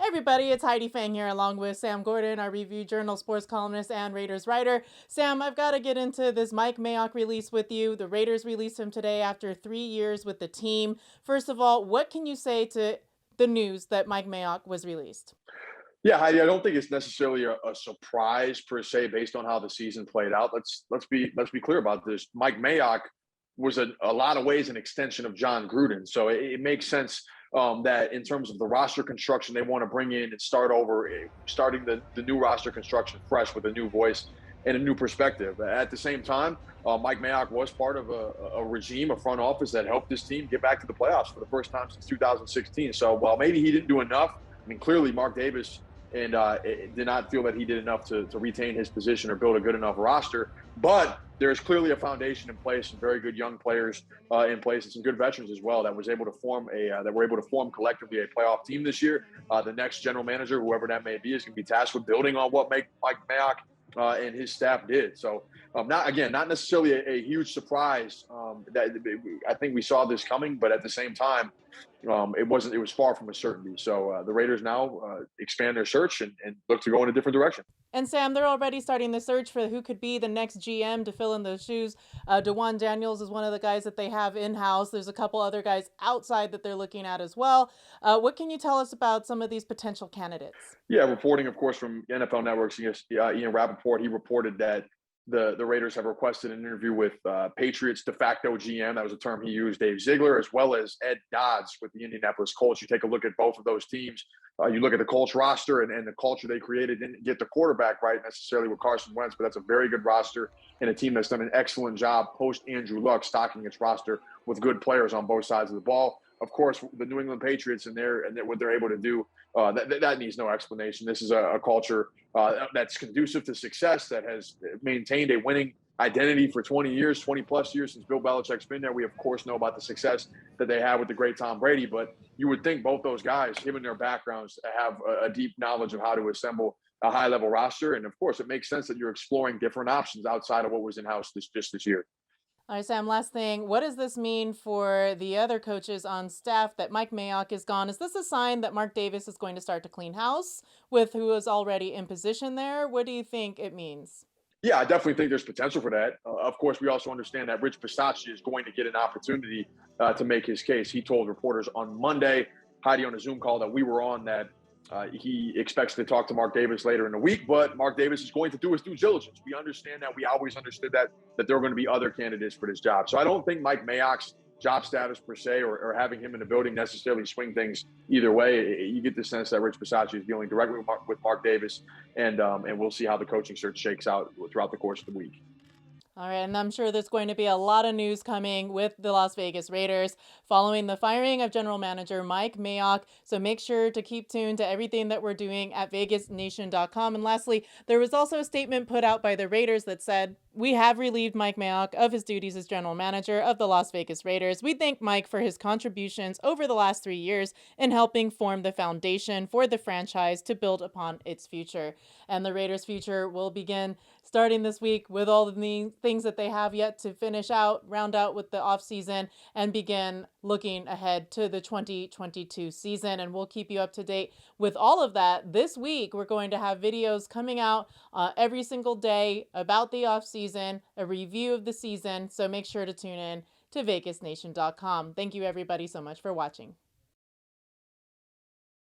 Everybody, it's Heidi Fang here along with Sam Gordon, our Review Journal sports columnist and Raiders writer. Sam, I've got to get into this Mike Mayock release with you. The Raiders released him today after 3 years with the team. First of all, what can you say to the news that Mike Mayock was released? Yeah, Heidi, I don't think it's necessarily a surprise per se based on how the season played out. Let's be clear about this. Mike Mayock was a lot of ways an extension of John Gruden, so it makes sense that in terms of the roster construction, they want to bring in and start over, starting the new roster construction fresh with a new voice and a new perspective. At the same time, Mike Mayock was part of a regime, a front office that helped this team get back to the playoffs for the first time since 2016. So while maybe he didn't do enough, I mean, clearly Mark Davis and did not feel that he did enough to retain his position or build a good enough roster. But there's clearly a foundation in place, some very good young players in place, and some good veterans as well that were able to form collectively a playoff team this year. The next general manager, whoever that may be, is going to be tasked with building on what Mike Mayock and his staff did. So, not necessarily a huge surprise. That I think we saw this coming, but at the same time, it wasn't. It was far from a certainty. So the Raiders now expand their search and look to go in a different direction. And Sam, they're already starting the search for who could be the next GM to fill in those shoes. DeJuan Daniels is one of the guys that they have in-house. There's a couple other guys outside that they're looking at as well. What can you tell us about some of these potential candidates? Yeah, reporting, of course, from NFL Network's Ian Rappaport, he reported that the Raiders have requested an interview with Patriots de facto GM. That was a term he used, Dave Ziegler, as well as Ed Dodds with the Indianapolis Colts. You take a look at both of those teams. You look at the Colts roster and the culture they created. Didn't get the quarterback right necessarily with Carson Wentz, but that's a very good roster and a team that's done an excellent job post Andrew Luck stocking its roster with good players on both sides of the ball. Of course, the New England Patriots and what they're able to do, that needs no explanation. This is a culture that's conducive to success, that has maintained a winning identity for 20 years, 20 plus years since Bill Belichick's been there. We, of course, know about the success that they had with the great Tom Brady, but you would think both those guys, given their backgrounds, have a deep knowledge of how to assemble a high-level roster. And, of course, it makes sense that you're exploring different options outside of what was in-house just this year. All right, Sam, last thing. What does this mean for the other coaches on staff that Mike Mayock is gone? Is this a sign that Mark Davis is going to start to clean house with who is already in position there? What do you think it means? Yeah, I definitely think there's potential for that. Of course, we also understand that Rich Bisaccia is going to get an opportunity to make his case. He told reporters on Monday, Heidi, on a Zoom call that we were on, that he expects to talk to Mark Davis later in the week, but Mark Davis is going to do his due diligence. We understand that. We always understood that there are going to be other candidates for this job. So I don't think Mike Mayock's job status per se, or having him in the building, necessarily swing things either way. You get the sense that Rich Bisaccia is dealing directly with Mark Davis, and we'll see how the coaching search shakes out throughout the course of the week. All right, and I'm sure there's going to be a lot of news coming with the Las Vegas Raiders following the firing of general manager Mike Mayock. So make sure to keep tuned to everything that we're doing at vegasnation.com. And lastly, there was also a statement put out by the Raiders that said, "We have relieved Mike Mayock of his duties as general manager of the Las Vegas Raiders. We thank Mike for his contributions over the last 3 years in helping form the foundation for the franchise to build upon its future." And the Raiders' future will begin starting this week with all of the things that they have yet to finish out, round out with the offseason, and begin looking ahead to the 2022 season. And we'll keep you up to date with all of that. This week, we're going to have videos coming out every single day about the offseason, a review of the season. So make sure to tune in to vegasnation.com. Thank you, everybody, so much for watching.